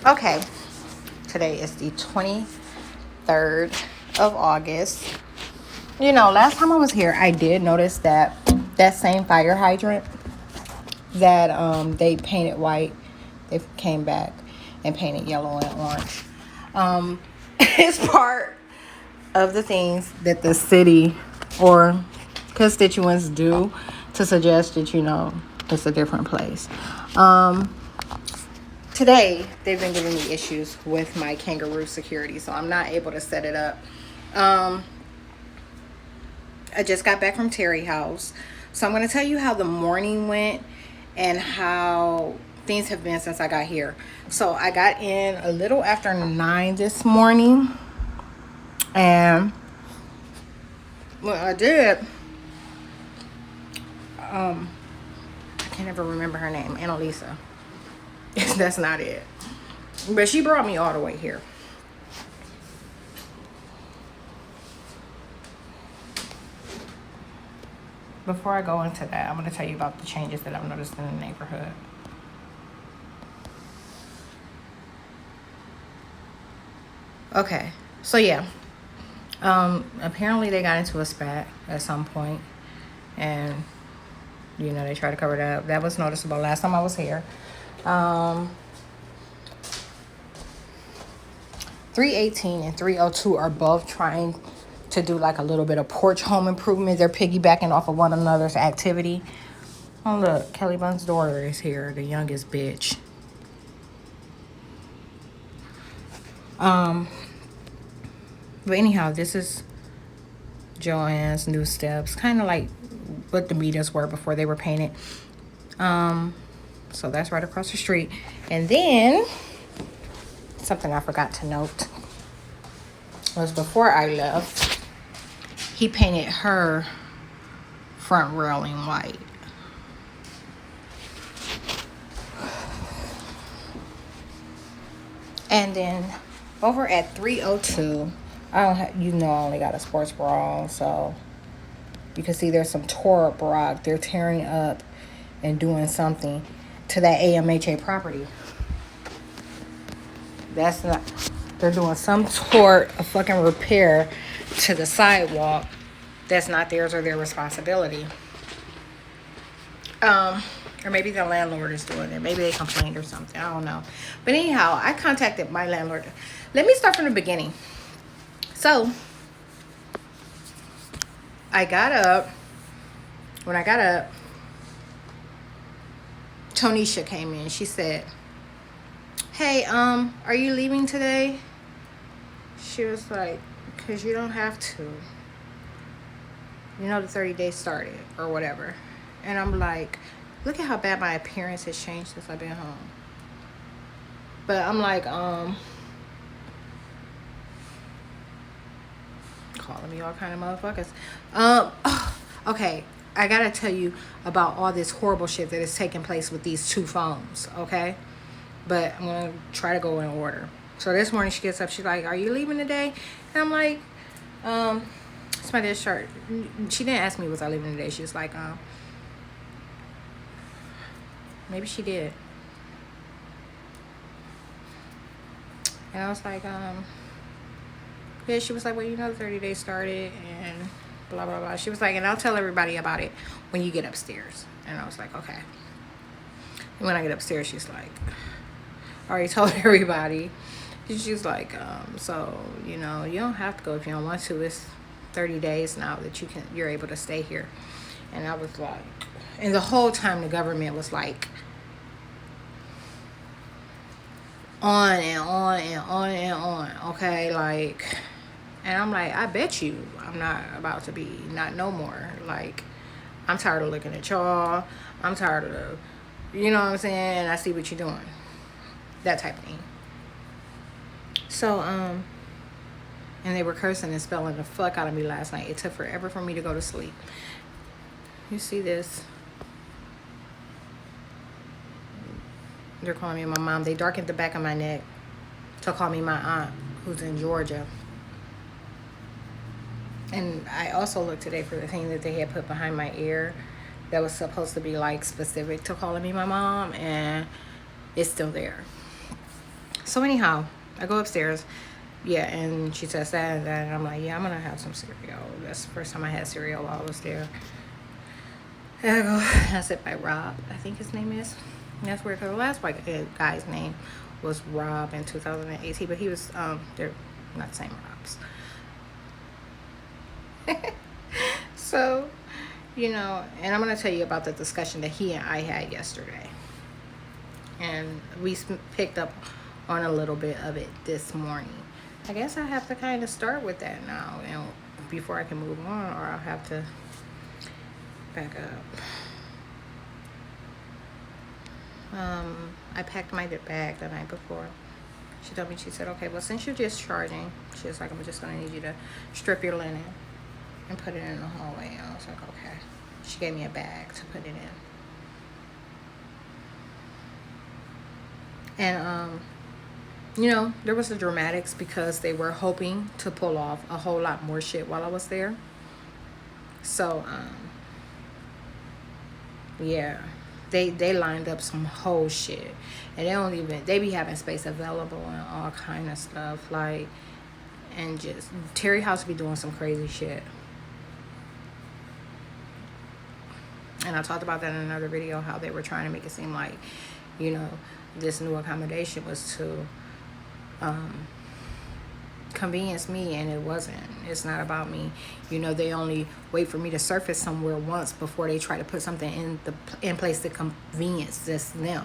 Okay, today is the 23rd of August. You know, last time I was here, I did notice that that same fire hydrant that they painted white, they came back and painted yellow and orange. It's part of the things that the city or constituents do to suggest that, it's a different place. Today, they've been giving me issues with my kangaroo security, so I'm not able to set it up. Um, I just got back from Terry House, so I'm going to tell you how the morning went and how things have been since I got here. So I got in a little after 9 this morning, and what I did, I can't ever remember her name, Annalisa. That's not it. But she brought me all the way here. Before I go into that, I'm going to tell you about the changes that I've noticed in the neighborhood. Okay, so yeah. Apparently they got into a spat at some point, and they tried to cover it up. That was noticeable last time I was here. 318 and 302 are both trying to do like a little bit of porch home improvement. They're piggybacking off of one another's activity. Oh look, Kelly Bun's daughter is here, the youngest bitch. But anyhow, this is Joann's new steps, kind of like what the meters were before they were painted. So that's right across the street. And then something I forgot to note was before I left, he painted her front railing white. And then over at 302, I only got a sports bra, so you can see there's some tore up rock. They're tearing up and doing something to that AMHA property. That's not, they're doing some sort of fucking repair to the sidewalk that's not theirs or their responsibility. Or maybe the landlord is doing it. Maybe they complained or something. I don't know. But anyhow, I contacted my landlord. Let me start from the beginning. So, I got up. When I got up, Tonisha came in. She said, "Hey, are you leaving today?" She was like, "'Cause you don't have to. The 30 days started or whatever." And I'm like, look at how bad my appearance has changed since I've been home. But I'm like, calling me all kind of motherfuckers. Okay, I gotta tell you about all this horrible shit that is taking place with these two phones, okay? But I'm gonna try to go in order. So this morning she gets up, she's like, "Are you leaving today?" And I'm like, it's my discharge. She didn't ask me, was I leaving today? She was like, maybe she did. And I was like, yeah, she was like, well, the 30 days started and blah, blah, blah. She was like, and I'll tell everybody about it when you get upstairs. And I was like, okay. And when I get upstairs, she's like, I already told everybody. She's like, so, you don't have to go if you don't want to. It's 30 days now that you're able to stay here. And I was like, and the whole time the government was like, on and on and on and on, okay, like, and I'm like, I bet you I'm not about to be not no more. Like, I'm tired of looking at y'all. I'm tired of, you know what I'm saying? I see what you're doing, that type of thing. So and they were cursing and spelling the fuck out of me last night. It took forever for me to go to sleep. You see this? They're calling me my mom. They darkened the back of my neck to call me my aunt, who's in Georgia. And I also looked today for the thing that they had put behind my ear that was supposed to be like specific to calling me my mom, and it's still there. So anyhow, I go upstairs. Yeah, and she says that and that. And I'm like, yeah, I'm going to have some cereal. That's the first time I had cereal while I was there. And I go, I sit by Rob, I think his name is. And that's weird because the last white guy's name was Rob in 2018. But he was, they're not the same Robs. So, you know, and I'm going to tell you about the discussion that he and I had yesterday. And we picked up on a little bit of it this morning. I guess I have to kind of start with that now, you know, before I can move on, or I'll have to back up. I packed my bag the night before. She told me, she said, okay, well, since you're just charging, she was like, I'm just going to need you to strip your linen and put it in the hallway. And I was like, okay. She gave me a bag to put it in. And, you know, there was the dramatics because they were hoping to pull off a whole lot more shit while I was there. So, yeah, they lined up some whole shit. And they be having space available and all kind of stuff. Like, and just, Terry House be doing some crazy shit. And I talked about that in another video, how they were trying to make it seem like, you know, this new accommodation was to convenience me, and it wasn't. It's not about me. You know, they only wait for me to surface somewhere once before they try to put something in place to convenience just them,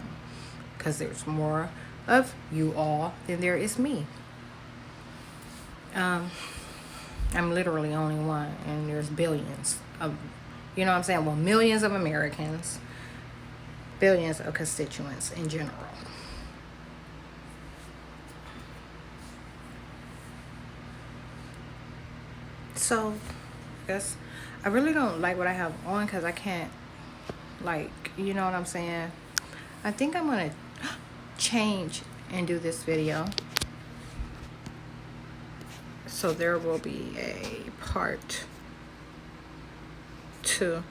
because there's more of you all than there is me. I'm literally only one, and there's billions of, you know what I'm saying, well, millions of Americans, billions of constituents in general. So, I really don't like what I have on because I can't, like, you know what I'm saying? I think I'm going to change and do this video. So there will be a part 2